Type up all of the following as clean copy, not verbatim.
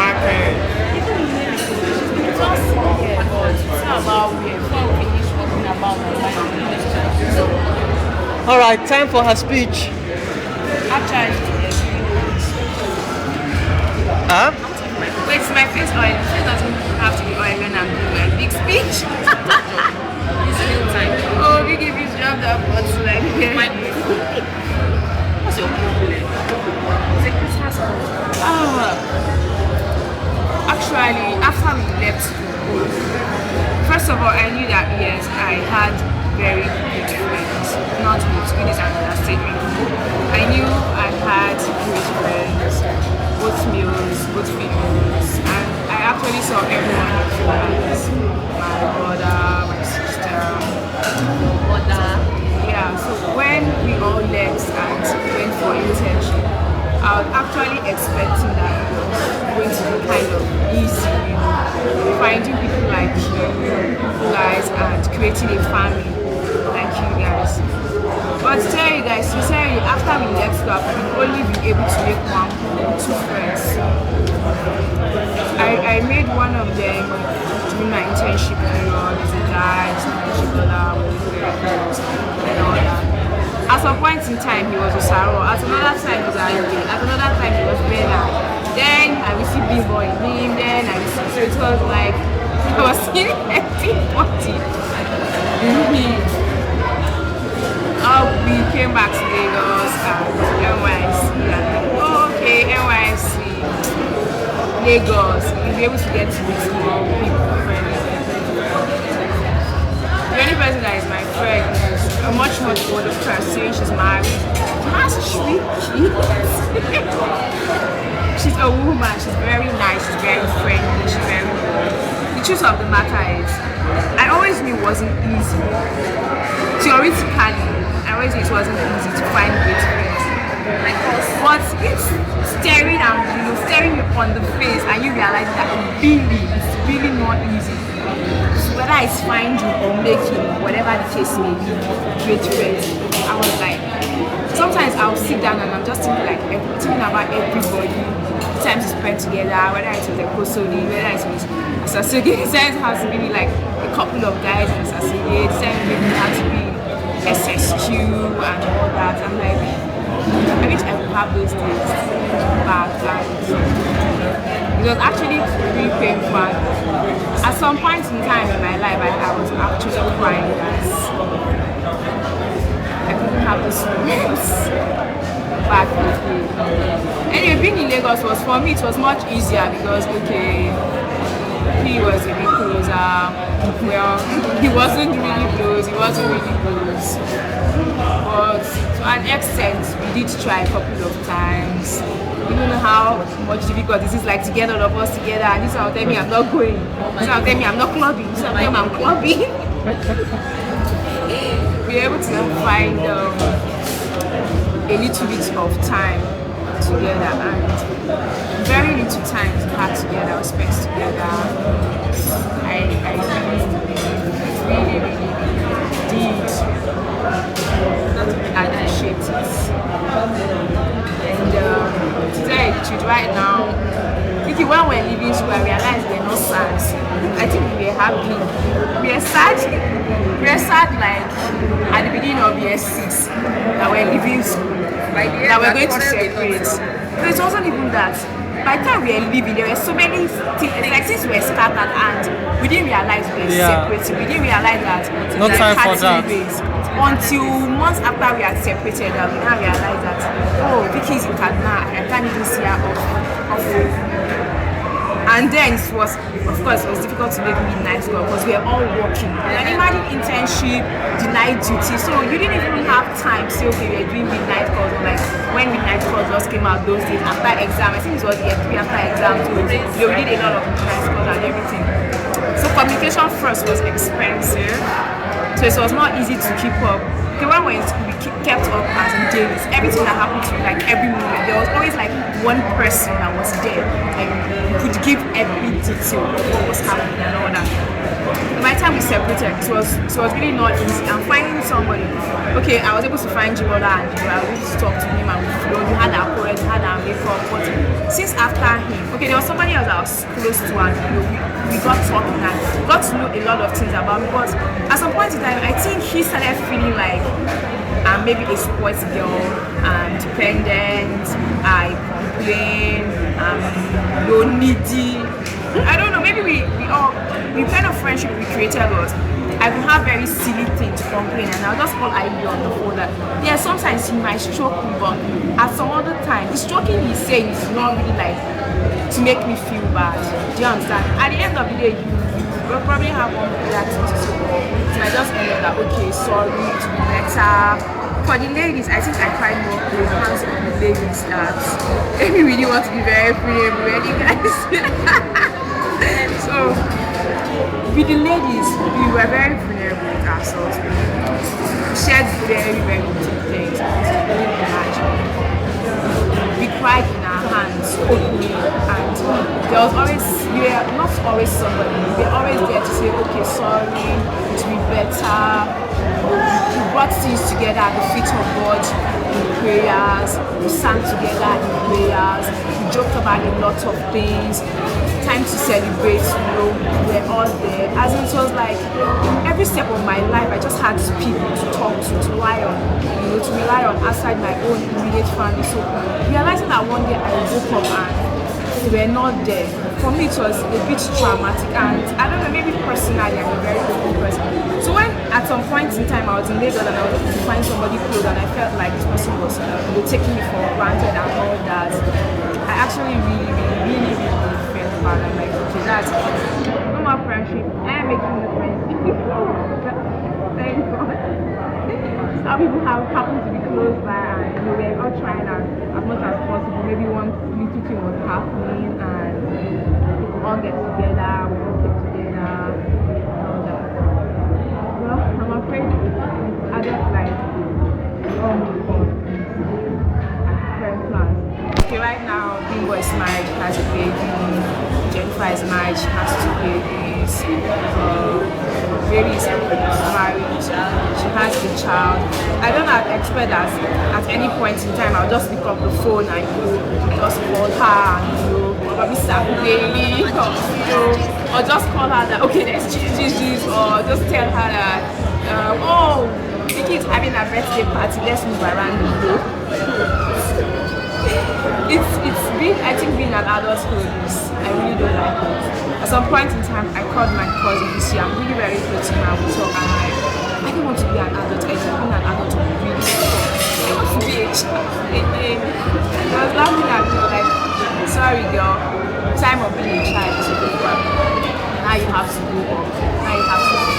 market. Just yeah, but it's not about where. Before we finish talking about my All right, time for her speech. actually, Huh? wait, my face oil. My face doesn't have to be oil when I'm doing my big speech. It's real time. Oh, we give you job that bottle like here. What's your problem? It's a Christmas call. Actually, after we left school, first of all, I knew that yes, I had very good friends. Not good is an understatement. I knew I had great friends, both males, both females, and I actually saw everyone as my brother, my sister, mother. Yeah, so when we all left and went for internship, I was actually expecting that it was going to be kind of easy, you know, finding people like you guys and creating a family like you guys. But to tell you guys, sincerely, after we left school, we've only been able to make two friends. I made one of them during my internship period. He's a guy, he's an internship very close and all that. At some point in time, he was Osaro. At another time, he was Aigbe. At another time, he was Bella. Then I received Big Boy name. Then I received. So it was like I was in everybody. We came back to Lagos and NYC. And oh, okay, NYC, Lagos. You'll be able to get to meet more people, friends. The only person that is my friend is a much older person. She's married. Has Vicky. She's a woman. She's very nice. She's very friendly. She's very good. The truth of the matter is, I always knew it wasn't easy. Theoretically, I always knew it wasn't easy to find great friends. But it's staring you on the face, and you realize that it's really not easy. Whether it's finding or making, whatever the case may be, great friends. I was like, sometimes I'll sit down and I'm just thinking about everybody, the times we spent together, whether it was a Osazee, whether it was Osazee. Sometimes it has to be like a couple of guys in Osazee. Sometimes maybe it has to be SSQ and all that. I'm like, I wish I could have those days back. It was actually really painful. At some point in time in my life, I was actually crying that I couldn't have those moments back with me. Anyway, being in Lagos was, for me, it was much easier because, okay, he was a bit closer. Well, he wasn't really close, But to an extent, we did try a couple of times. You don't know how much difficult this is, like to get all of us together. And this will tell me I'm not going. This will tell me I'm not clubbing. This will tell me I'm clubbing. Be able to find a little bit of time together, and very little time we had together, we spent together. I really did appreciate it. And to tell you the truth, right now, Vicky, when we're leaving school, I realized we're not sad. I think we were happy. We are sad. We are sad like at the beginning of year 6 that we're leaving school. That we're going to separate. So it wasn't even that. By the time we were leaving, there were so many things, like things were scattered, and we didn't realize we were separating. We didn't realize that no time for that. Until months after we had separated, we now realized that, oh, Vicky's in Kaduna, I can't even see her often. And then it was, of course, it was difficult to make midnight school because we were all working. And imagine internship, the night duty. So you didn't even have time to say, okay, we are doing midnight calls. Or like when midnight calls just came out those days after exam. I think it was year 3 after exam too. We did a lot of midnight calls and everything. So communication first was expensive. So it was not easy to keep up. Okay, when we were in school, we kept up as in days. Everything that happened to me, like every moment, there was always like one person that was there. Like could give every detail of what was happening and all that. By the time we separated, it was really not easy. I'm finding somebody. Okay, I was able to find Jibola and Jibola. I was able to talk to him and we flowed. We had our poets, we had our makeup. But since after him, okay, there was somebody else I was close to and we got talking and got to know a lot of things about me. But at some point in time, I think he started feeling like I'm maybe a sports girl, I'm dependent, I complain, I'm low needy. I don't know, maybe the kind of friendship we created was I would have very silly things to complain and I'll just call Aigbe on the phone that yeah, sometimes he might stroke me, but at some other time the stroking he's saying is not really like to make me feel bad. Do you understand? At the end of the day, you will probably have one reaction to say, so I just ended that okay, sorry, to be better. For the ladies, I think I find more hands on the ladies that if you really want to be very free everywhere, you guys. So with the ladies, we were very vulnerable with ourselves. We shared very, very deep things. We cried in our hands openly, and there was always, we were not always somebody. We were always there to say, okay, sorry, to be better. We brought things together at the feet of God in prayers. We sang together in prayers. We joked about a lot of things. Time to celebrate, we're all there. As it was like every step of my life, I just had people to talk to rely on, to rely on outside my own immediate family. So realizing that one day I woke up and they were not there. For me, it was a bit traumatic, and I don't know, maybe personally, I'm a very open person. So when at some point in time I was in Lagos and I was able to find somebody close, and I felt like this person was taking me for granted and all that, I actually really felt bad. I'm like, okay, that's no more friendship. I am making new friends. Thank God. Some people have happened to be close by, and we're all trying as much as possible. Maybe one little thing was happening, and we all get together, we all get together, and all that. Well, I'm afraid adult life all move on and different plans. Okay, right now, Bimbo is married, has a baby. Jennifer is married, she has 2 babies. Baby is married, she has a child. I don't expect that at any point in time I'll just pick up the phone and just call her and probably start baby or just call her that okay, let's this, or just tell her that oh, Vicky is having a birthday party, let's move around the globe. It's been, I think being an adulthood is, I really don't like it. At some point in time, I called my cousin Vicky. I'm really very close to her. We talk and I don't want to be an adult. I think being an adult to be really I want to be a child. I was laughing at me like, sorry girl, time of being a child is over. Now you have to go up. Now you have to go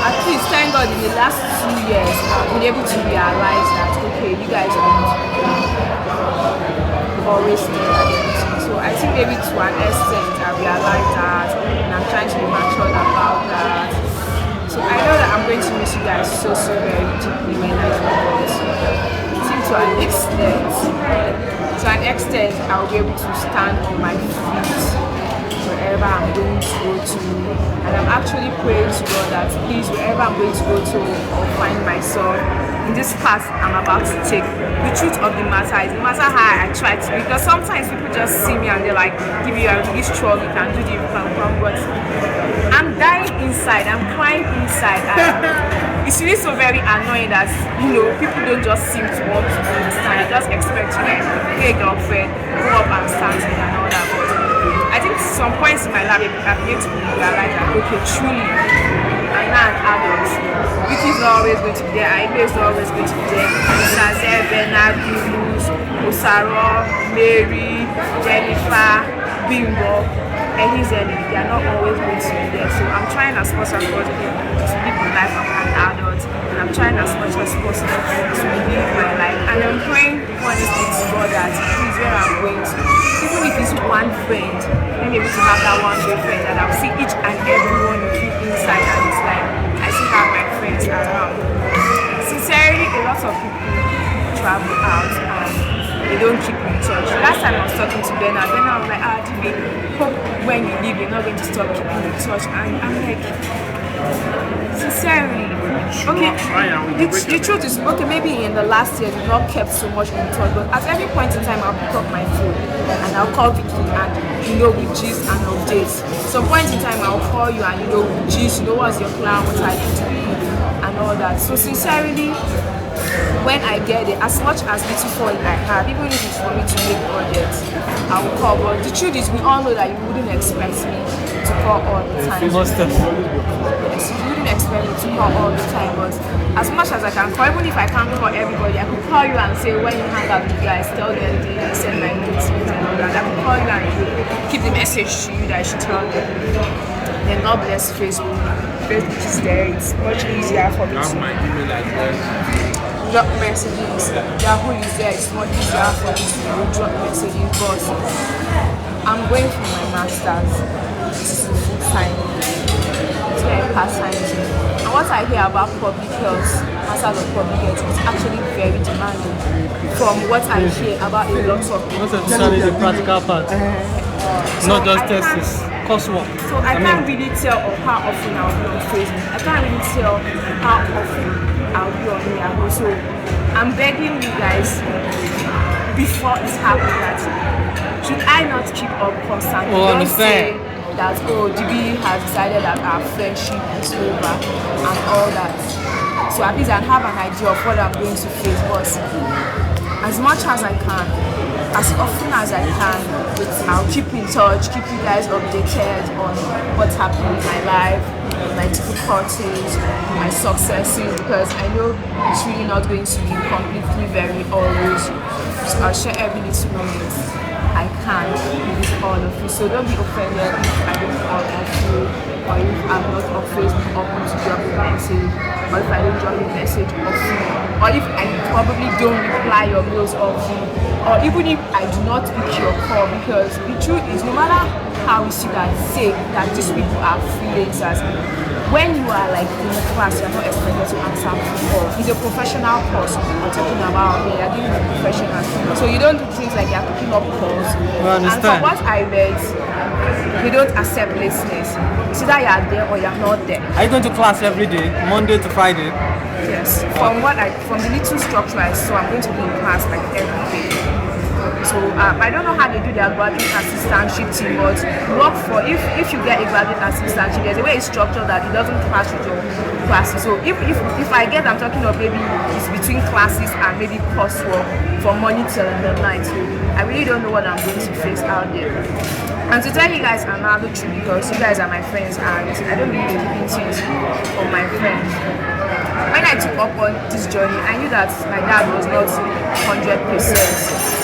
at least, thank God, in the last 2 years, I've been able to realize that, okay, you guys aren't always there. So I think maybe to an extent, I realized that, and I'm trying to be mature about that. So I know that I'm going to miss you guys so very deeply when I forget. I think to an extent, I'll be able to stand on my feet wherever I'm going to go to, and I'm actually praying to God that please, wherever I'm going to go to or find myself in this path I'm about to take, the truth of the matter is no matter how I try to, because sometimes people just see me and they're like, give you a really strong, you can do this, you can come, but I'm dying inside, I'm crying inside, and it's really so very annoying that people don't just seem to want to understand. I just expect you like, hey girlfriend, go up and stand and all that, but I think some points in my life I've made to realize that okay, truly I'm not an adult. Vicky is not always going to be there, Aigbe is not always going to be there. Osazee, Bernard, Osaro, Mary, Jennifer, Bimbo, and they are not always going to be there. So I'm trying as much as possible to live my life of an adult, and I'm trying as much as possible to live my life. And I'm praying honestly to God that please, where I'm going to, even if it's one friend, I'm able to have that one good friend that I'll see each and every one of you inside, and it's like I still have my friends around. Sincerely, a lot of people travel out and they don't keep in touch. That last time I was talking to Bernard was like, Dumbiri, hope when you leave, you're not going to stop keeping in touch. And I'm like, sincerely, okay, the truth is, okay, maybe in the last year we've not kept so much in touch, but at every point in time I'll pick up my phone and I'll call Vicky and we gist and updates. Some point in time I'll call you and we gist, what's your plan, what are you doing, and all that. So sincerely, when I get it, as much as little fun I have, even if it's for me to make projects, I will call. But the truth is, we all know that you wouldn't expect me to call all the time. Most of Yes, you wouldn't expect me to call all the time, but as much as I can call, even if I can't call everybody, I could call you and say, when you hang out with you guys, tell them they send my notes and all that. I could call you and keep the message to you that I should tell them. Then God bless Facebook. Facebook is there, it's much easier for me to my email address. drop messages. Yahoo is there, it's much easier for me to drop messages, but I'm going for my master's. This is full time. It's very part-time thing. And what I hear about public health, masters of public health, is actually very demanding. From what I hear about a lot of people. most of the time is the practical part, not just tests, coursework. So I can't really tell of how often I'll be on Facebook. I can't really tell how often I'll be on Yahoo. So I'm begging you guys, before it's happening, that should I not keep up constantly? Oh, Don't understand. say that, DB has decided that our friendship is over and all that. So at least I have an idea of what I'm going to face. But as much as I can, as often as I can, I'll keep in touch, keep you guys updated on what's happening in my life, my difficulties, my successes, because I know it's really not going to be completely very always. So I'll share every little moment I can with all of you. So don't be offended if I don't call of you, or if I'm not on Facebook open to drop a message, or if I don't drop a message of you, or if I probably don't reply your mails of you, or even if I do not pick your call, because the truth is, no matter how we see that, say that these people are freelancers, when you are like in a class, you're not expected to answer the call. It's a professional course we're talking about here. You're dealing with professionals. So you don't do things like you're picking up calls. And from what I read, they don't accept lateness. It's either you're there or you're not there. Are you going to class every day, Monday to Friday? Yes. From the little structure I saw, I'm going to be in class like every day. So I don't know how they do their graduate assistantship thing, but work for if you get a graduate assistantship, there's a way it's structured that it doesn't clash with your classes. So if I get, I'm talking of maybe it's between classes and maybe coursework from morning till the night. So I really don't know what I'm going to face out there. And to tell you guys another truth, because you guys are my friends and I don't really keep in things for my friends. When I took up on this journey, I knew that my dad was not 100%.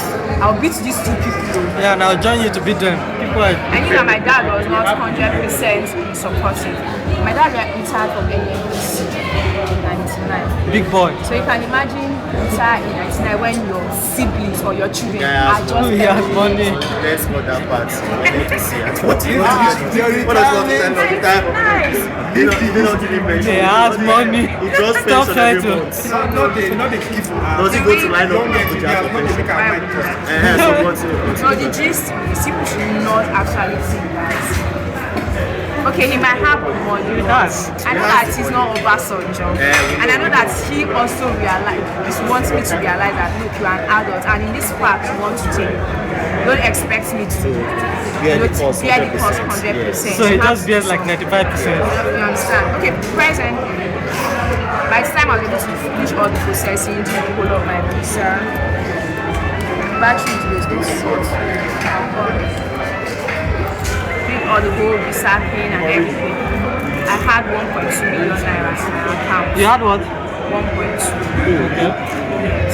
I'll beat these two people. Yeah, and I'll join you to beat them. I knew that my dad was not 100% supportive. My dad retired from NNPC in 99. Big boy. So you can imagine retired in 99 when your siblings or your children are just he has money. Let's go that part. What He has money. He just Stop pension trying every to. month. Does he go to line up and Abuja for pension? So the gist is people should not actually think that. Okay, he might have money. I know that he's not Obasanjo. And I know that he also wants me to realize that, look, you are an adult. And in this part, you want to take. Don't expect me to bear the cost 100%. So he just bears like 95%. You understand? Okay, present. By the time I was able to finish all the processing, to pull up my visa, battery is going to sort. All the whole visa pin and everything. I had 1.2 million naira in my account. You had what? 1.2. Okay. Yes.